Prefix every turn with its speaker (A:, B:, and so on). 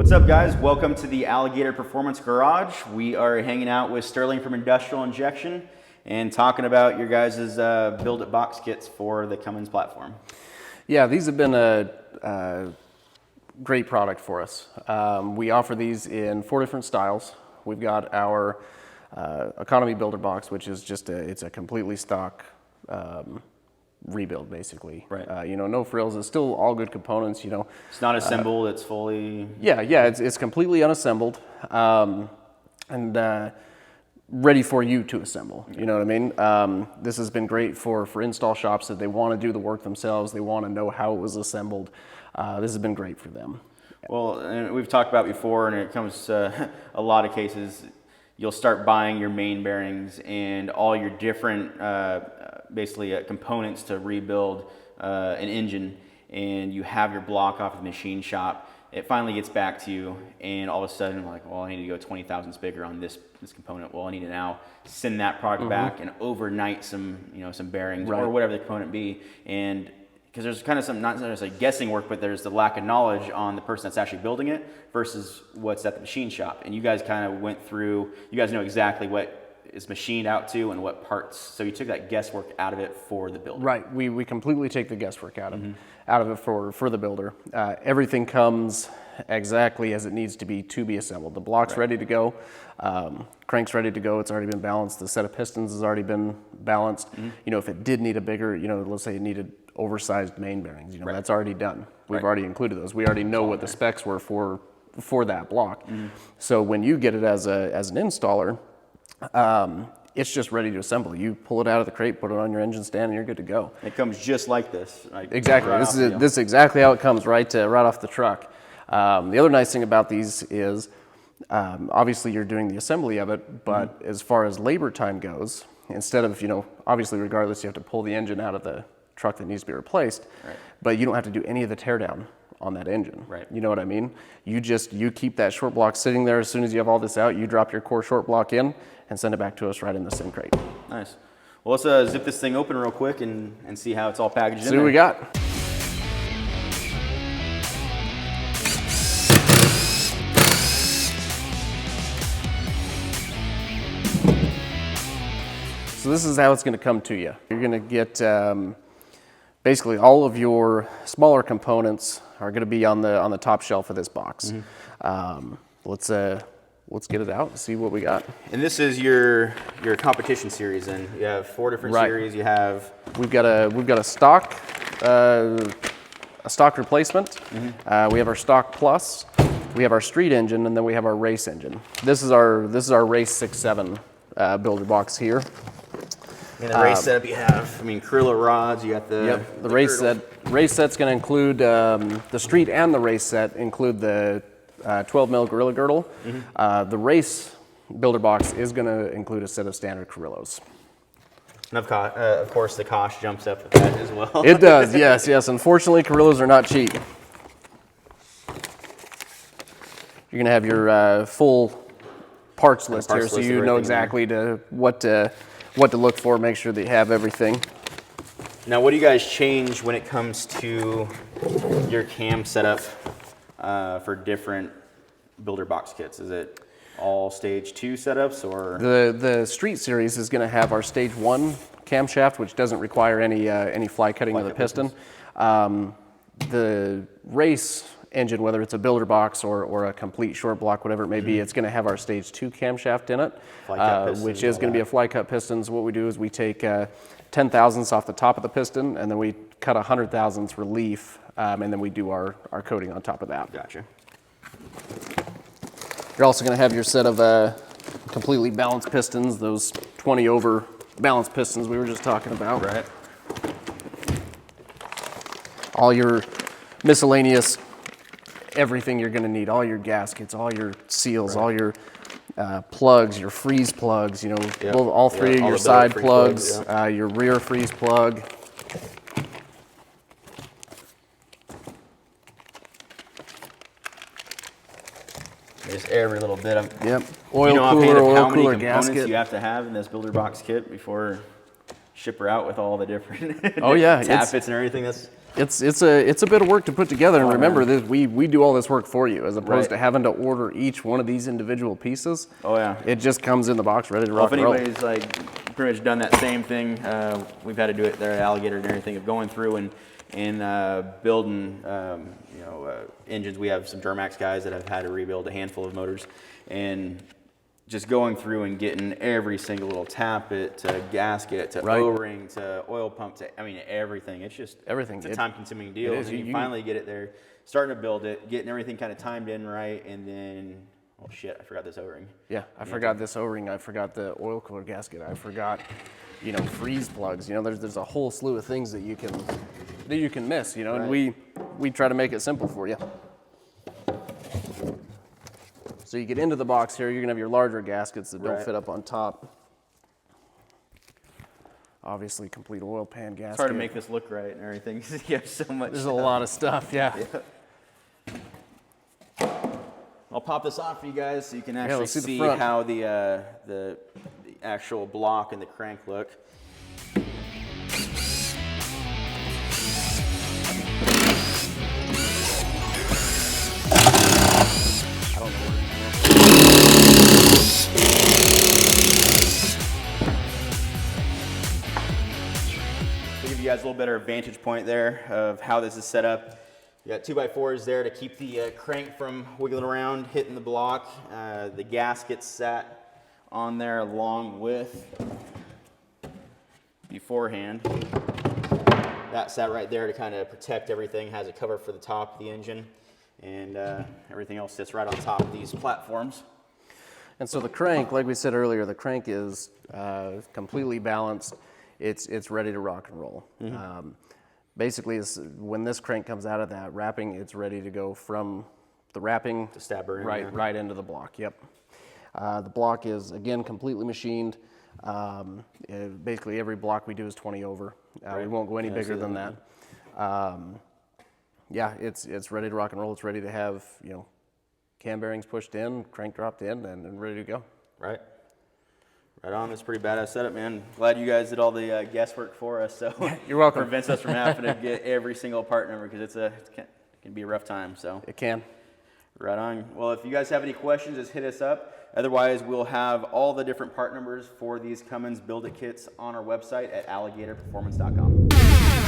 A: What's up, guys? Welcome to the Alligator Performance Garage. We are hanging out with Sterling from Industrial Injection and talking about your guys' build-it box kits for the Cummins platform.
B: Yeah, these have been a great product for us. We offer these in 4 different styles. We've got our economy builder box, which is just it's a completely stock rebuild, basically.
A: Right.
B: No frills. It's still all good components.
A: It's not assembled. It's fully.
B: Yeah. It's completely unassembled and ready for you to assemble. You know what I mean? This has been great for install shops that they want to do the work themselves. They want to know how it was assembled. This has been great for them.
A: Well, and we've talked about before, and it comes to a lot of cases. You'll start buying your main bearings and all your different, basically components to rebuild an engine, and you have your block off the machine shop. It finally gets back to you, and all of a sudden, like, well, I need to go 20 thousandths bigger on this component. Well, I need to now send that product back and overnight some bearings or whatever the component be, and because there's kind of some, not necessarily guessing work, but there's the lack of knowledge on the person that's actually building it versus what's at the machine shop. And you guys kind of went through, you guys know exactly what is machined out to and what parts. So you took that guesswork out of it for the builder.
B: Right, we completely take the guesswork out of it for the builder. Everything comes exactly as it needs to be assembled. The block's ready to go, crank's ready to go, it's already been balanced, the set of pistons has already been balanced. If it did need a bigger, let's say it needed oversized main bearings, that's already done. We've already included those. We already know what the specs were for that block. So when you get it as an installer, it's just ready to assemble. You pull it out of the crate, put it on your engine stand, and you're good to go.
A: It comes just like this.
B: Exactly. This is exactly how it comes, right off the truck. The other nice thing about these is, obviously you're doing the assembly of it, but as far as labor time goes, instead of, obviously regardless, you have to pull the engine out of the truck that needs to be replaced, but you don't have to do any of the teardown on that engine. You know what I mean? You keep that short block sitting there. As soon as you have all this out, you drop your core short block in and send it back to us right in the same crate.
A: Nice. Well, let's zip this thing open real quick and see how it's all packaged in there.
B: See what we got. So this is how it's going to come to you. You're going to get basically all of your smaller components are going to be on the top shelf of this box. Let's get it out and see what we got.
A: And this is your competition series, and you have 4 different series. You have
B: we've got a stock replacement. We have our stock plus. We have our street engine, and then we have our race engine. This is our race 6.7 builder box here.
A: In the race setup, you have, Carrillo rods. You got the
B: race set. Race set's going to include the street and the race set include the 12 mil Gorilla girdle. The race builder box is going to include a set of standard Carrillos.
A: And of course, the cost jumps up with that as well.
B: It does, yes. Unfortunately, Carrillos are not cheap. You're going to have your full parts list here, so you know exactly what to look for, make sure that you have everything.
A: Now, what do you guys change when it comes to your cam setup for different builder box kits? Is it all stage 2 setups, or?
B: The street series is going to have our stage 1 camshaft, which doesn't require any fly cutting of the piston. The race engine, whether it's a builder box or a complete short block, whatever it may be, it's going to have our stage 2 camshaft in it, which is going to be a fly cut piston. So what we do is we take 10 thousandths off the top of the piston, and then we cut 100 thousandths relief, and then we do our coating on top of that.
A: Gotcha.
B: You're also going to have your set of completely balanced pistons, those 20 over balanced pistons we were just talking about.
A: Right.
B: All your miscellaneous, everything you're going to need, all your gaskets, all your seals, all your plugs, your freeze plugs, all 3 of your side plugs, your rear freeze plug.
A: Just every little bit of
B: oil cooler,
A: how many
B: cooler
A: components
B: gasket
A: you have to have in this builder box kit before ship her out with all the different
B: Oh, yeah,
A: tappets and everything. That's
B: It's a bit of work to put together, and remember that we do all this work for you, as opposed to having to order each one of these individual pieces.
A: Oh yeah,
B: it just comes in the box ready to rock and roll.
A: If anybody's like pretty much done that same thing, we've had to do it there at Alligator and everything, of going through and building engines. We have some Duramax guys that have had to rebuild a handful of motors, and just going through and getting every single little tappet to gasket to O-ring to oil pump to, I mean, everything. It's just everything. It's a time-consuming deal. And you finally get it there, starting to build it, getting everything kind of timed in right, and then, oh shit, I forgot this O-ring.
B: Yeah, I forgot this O-ring. I forgot the oil cooler gasket. I forgot, freeze plugs. There's a whole slew of things that you can miss. And we try to make it simple for you. So you get into the box here, you're gonna have your larger gaskets that don't fit up on top. Obviously, complete oil pan gasket.
A: It's hard to make this look right and everything because you have so much
B: There's
A: stuff.
B: A lot of stuff, yeah.
A: I'll pop this off for you guys so you can actually see
B: the
A: how the actual block and the crank look. You guys a little better vantage point there of how this is set up. You got 2x4s there to keep the crank from wiggling around, hitting the block. The gasket sat on there along with beforehand. That sat right there to kind of protect everything. Has a cover for the top of the engine, and everything else sits right on top of these platforms.
B: And so the crank, like we said earlier, the crank is completely balanced. It's ready to rock and roll. Mm-hmm. Basically, when this crank comes out of that wrapping, it's ready to go from the wrapping
A: to stabber in,
B: right into the block. Yep. The block is, again, completely machined. Basically, every block we do is 20 over. We won't go any bigger than that. Yeah, it's ready to rock and roll. It's ready to have cam bearings pushed in, crank dropped in, and ready to go. Right.
A: Right on. That's a pretty badass setup, man. Glad you guys did all the guesswork for us. So
B: you're welcome.
A: Prevents us from having to get every single part number because it can be a rough time. So
B: it can.
A: Right on. Well, if you guys have any questions, just hit us up. Otherwise, we'll have all the different part numbers for these Cummins Build It kits on our website at alligatorperformance.com.